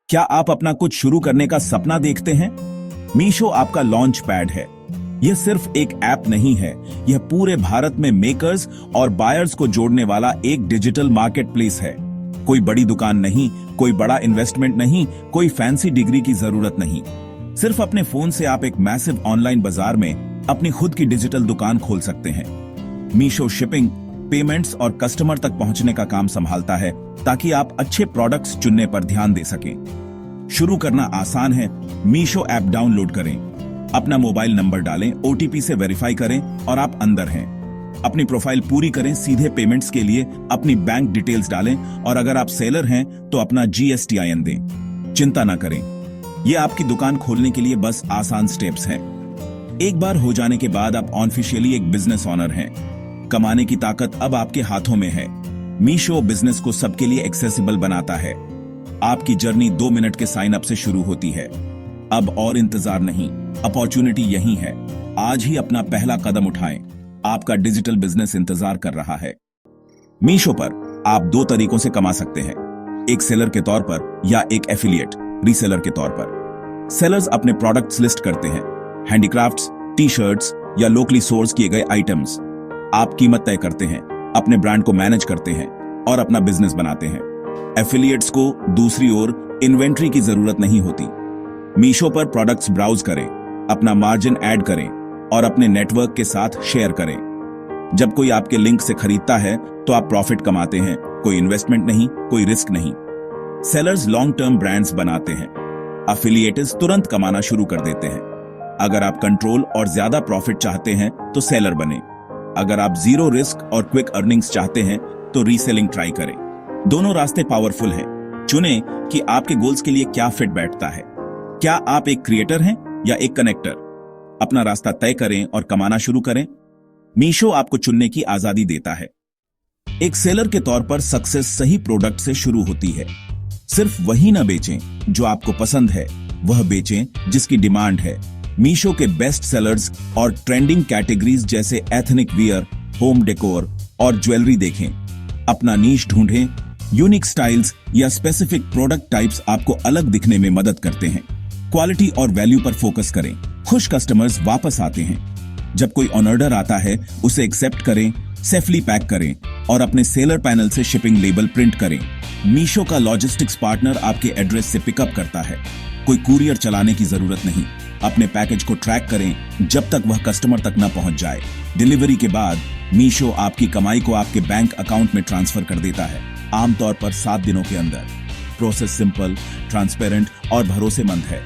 क्या आप अपना कुछ शुरू करने का सपना देखते हैं? मीशो आपका लॉन्च पैड है। यह सिर्फ एक ऐप नहीं है, यह पूरे भारत में मेकर्स और बायर्स को जोड़ने वाला एक डिजिटल मार्केटप्लेस है। कोई बड़ी दुकान नहीं, कोई बड़ा इन्वेस्टमेंट नहीं, कोई फैंसी डिग्री की जरूरत नहीं। सिर्फ अपने फोन से आप एक मैसिव ऑनलाइन बाजार में अपनी खुद की डिजिटल दुकान खोल सकते हैं। मीशो शिपिंग, पेमेंट्स और कस्टमर तक पहुंचने का काम संभालता है ताकि आप अच्छे प्रोडक्ट्स चुनने पर ध्यान दे सकें। शुरू करना आसान है। मीशो ऐप डाउनलोड करें, अपना मोबाइल नंबर डालें, ओटीपी से वेरीफाई करें और आप अंदर हैं। अपनी प्रोफाइल पूरी करें, सीधे पेमेंट्स के लिए अपनी बैंक डिटेल्स डालें और अगर आप सेलर हैं तो अपना GSTIN दें। चिंता ना करें, यह आपकी दुकान खोलने के लिए बस आसान स्टेप्स हैं। एक बार हो जाने के बाद आप ऑफिशियली एक बिजनेस ऑनर हैं। कमाने की ताकत अब आपके हाथों में है। मीशो बिजनेस को सबके लिए एक्सेसिबल बनाता है। आपकी जर्नी 2 मिनट के साइन अप से शुरू होती है। अब और इंतजार नहीं, अपॉर्चुनिटी यही है। आज ही अपना पहला कदम उठाएं। आपका डिजिटल बिजनेस इंतजार कर रहा है। मीशो पर आप 2 तरीकों से कमा सकते हैं, एक सेलर के तौर पर या एक एफिलिएट रीसेलर के तौर पर। सेलर्स अपने प्रोडक्ट्स लिस्ट करते हैं, हैंडीक्राफ्ट्स, टी-शर्ट्स या लोकली सोर्स किए गए आइटम्स। आप कीमत तय करते हैं, अपने ब्रांड को मैनेज करते हैं और अपना बिजनेस बनाते हैं। एफिलिएट्स को दूसरी ओर इन्वेंट्री की जरूरत नहीं होती। मीशो पर प्रोडक्ट्स ब्राउज करें, अपना मार्जिन ऐड करें और अपने नेटवर्क के साथ शेयर करें। जब कोई आपके लिंक से खरीदता है तो आप प्रॉफिट कमाते हैं। कोई इन्वेस्टमेंट नहीं, कोई रिस्क नहीं। सेलर्स लॉन्ग टर्म ब्रांड्स बनाते हैं, एफिलिएट्स तुरंत कमाना शुरू कर देते हैं। अगर आप कंट्रोल और ज्यादा प्रॉफिट चाहते हैं तो सेलर बने। अगर आप जीरो रिस्क और क्विक अर्निंग्स चाहते हैं तो रीसेलिंग ट्राई करें। दोनों रास्ते पावरफुल हैं। चुनें कि आपके गोल्स के लिए क्या फिट बैठता है। क्या आप एक क्रिएटर हैं या एक कनेक्टर? अपना रास्ता तय करें और कमाना शुरू करें। मीशो आपको चुनने की आजादी देता है। एक सेलर के तौर पर सक्सेस सही प्रोडक्ट से शुरू होती है। सिर्फ वही ना बेचें जो आपको पसंद है, वह बेचें जिसकी डिमांड है। मीशो के बेस्ट सेलर्स और ट्रेंडिंग कैटेगरीज जैसे एथनिक वियर, होम डेकोर और ज्वेलरी देखें। अपना नीश ढूंढें। यूनिक स्टाइल्स या स्पेसिफिक प्रोडक्ट टाइप्स आपको अलग दिखने में मदद करते हैं। क्वालिटी और वैल्यू पर फोकस करें। खुश कस्टमर्स वापस आते हैं। जब कोई ऑर्डर आता है उसे एक्सेप्ट करें, सेफली पैक करें और अपने सेलर पैनल से शिपिंग लेबल प्रिंट करें। मीशो का लॉजिस्टिक्स पार्टनर आपके एड्रेस से पिकअप करता है। कोई कुरियर चलाने की जरूरत नहीं। अपने पैकेज को ट्रैक करें जब तक वह कस्टमर तक न पहुंच जाए। डिलीवरी के बाद मीशो आपकी कमाई को आपके बैंक अकाउंट में ट्रांसफर कर देता है, आमतौर पर 7 दिनों के अंदर। प्रोसेस सिंपल, ट्रांसपेरेंट और भरोसेमंद है।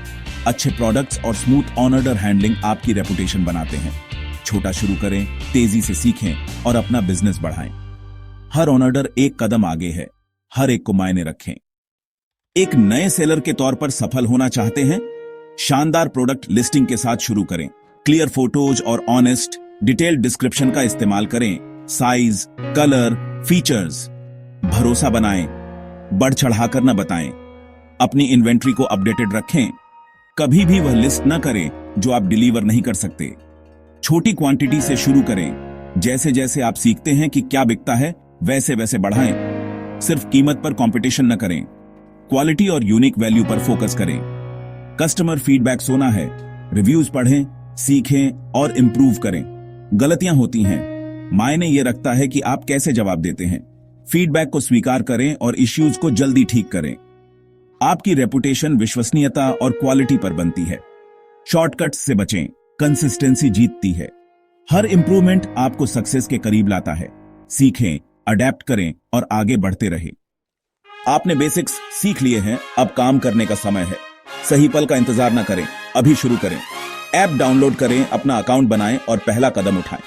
अच्छे प्रोडक्ट्स और स्मूथ ऑर्डर हैंडलिंग आपकी रेपुटेशन बनाते हैं। छोटा शुरू करें, तेजी से सीखें और अपना बिजनेस बढ़ाएं। हर ऑर्डर एक कदम आगे है, हर एक को मायने रखें। एक नए सेलर के तौर पर सफल होना चाहते हैं? शानदार प्रोडक्ट लिस्टिंग के साथ शुरू करें। क्लियर फोटोज और ऑनेस्ट डिटेल्ड डिस्क्रिप्शन का इस्तेमाल करें। साइज, कलर, फीचर्स भरोसा बनाएं, बढ़ चढ़ाकर न बताएं। अपनी इन्वेंट्री को अपडेटेड रखें। कभी भी वह लिस्ट न करें जो आप डिलीवर नहीं कर सकते। छोटी क्वांटिटी से शुरू करें। जैसे जैसे आप सीखते हैं कि क्या बिकता है, वैसे वैसे बढ़ाएं। सिर्फ कीमत पर कंपटीशन न करें। क्वालिटी और यूनिक वैल्यू पर फोकस करें। कस्टमर फीडबैक सोना है। रिव्यूज पढ़ें, सीखें और इंप्रूव करें। गलतियां होती हैं, मायने ये रखता है कि आप कैसे जवाब देते हैं। फीडबैक को स्वीकार करें और इश्यूज को जल्दी ठीक करें। आपकी रेपुटेशन विश्वसनीयता और क्वालिटी पर बनती है। शॉर्टकट्स से बचें, कंसिस्टेंसी जीतती है। हर इंप्रूवमेंट आपको सक्सेस के करीब लाता है। सीखें, अडेप्ट करें और आगे बढ़ते रहें। आपने बेसिक्स सीख लिए हैं, अब काम करने का समय है। सही पल का इंतजार न करें, अभी शुरू करें। ऐप डाउनलोड करें, अपना अकाउंट बनाएं और पहला कदम उठाएं।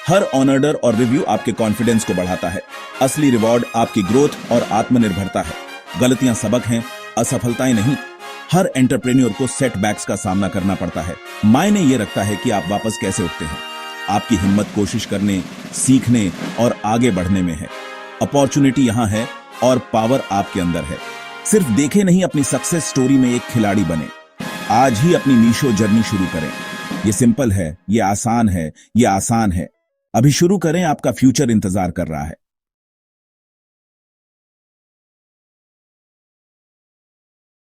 हर ऑर्डर और रिव्यू आपके कॉन्फिडेंस को बढ़ाता है। असली रिवॉर्ड आपकी ग्रोथ और आत्मनिर्भरता है। गलतियां सबक हैं, असफलताएं नहीं। हर एंटरप्रेन्योर को सेटबैक्स का सामना करना पड़ता है। मायने ये रखता है कि आप वापस कैसे उठते हैं। आपकी हिम्मत कोशिश करने, सीखने और आगे बढ़ने में है। अपॉर्चुनिटी यहां है और पावर आपके अंदर है। सिर्फ देखे नहीं, अपनी सक्सेस स्टोरी में एक खिलाड़ी बने। आज ही अपनी मीशो जर्नी शुरू करें। ये सिंपल है, ये आसान है, ये आसान है। अभी शुरू करें, आपका फ्यूचर इंतजार कर रहा है।